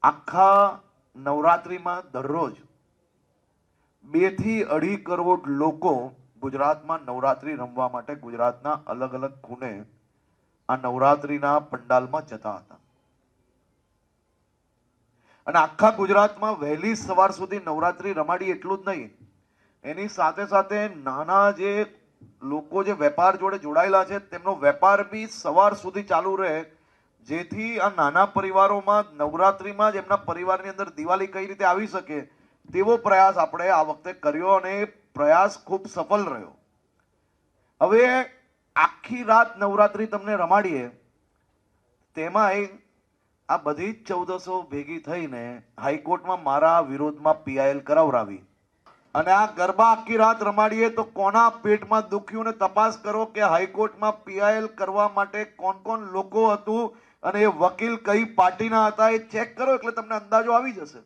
આખા નવરાત્રીમાં દરરોજ 2 થી 2.5 કરોડ લોકો ગુજરાતમાં નવરાત્રી રમવા માટે ગુજરાતના અલગ અલગ ખૂણે આ નવરાત્રીના પંડાલમાં જતા હતા. અને આખા ગુજરાતમાં વહેલી સવાર સુધી નવરાત્રી રમાડી એટલું જ નહીં, એની સાથે સાથે નાના જે લોકો જે વેપાર જોડે જોડાયેલા છે તેમનો વેપાર બી સવાર સુધી ચાલુ રહે, જેથી આ નાના પરિવારોમાં નવરાત્રીમાં જ એમના પરિવારની અંદર દિવાળી કઈ રીતે આવી શકે તેવો પ્રયાસ આપણે આ વખતે કર્યો અને એ પ્રયાસ ખૂબ સફળ રહ્યો. હવે આખી રાત નવરાત્રી તમને રમાડીએ, તેમાં આ બધી જ 1400 ભેગી થઈને હાઈકોર્ટમાં મારા વિરોધમાં PIL કરાવરાવી અને આ ગરબા આખી રાત રમાડીએ તો કોના પેટમાં દુખ્યું ને તપાસ કરો કે હાઈકોર્ટમાં PIL કરવા માટે કોણ કોણ લોકો હતું અને એ વકીલ કઈ પાર્ટીના હતા એ ચેક કરો એટલે તમને અંદાજો આવી જશે.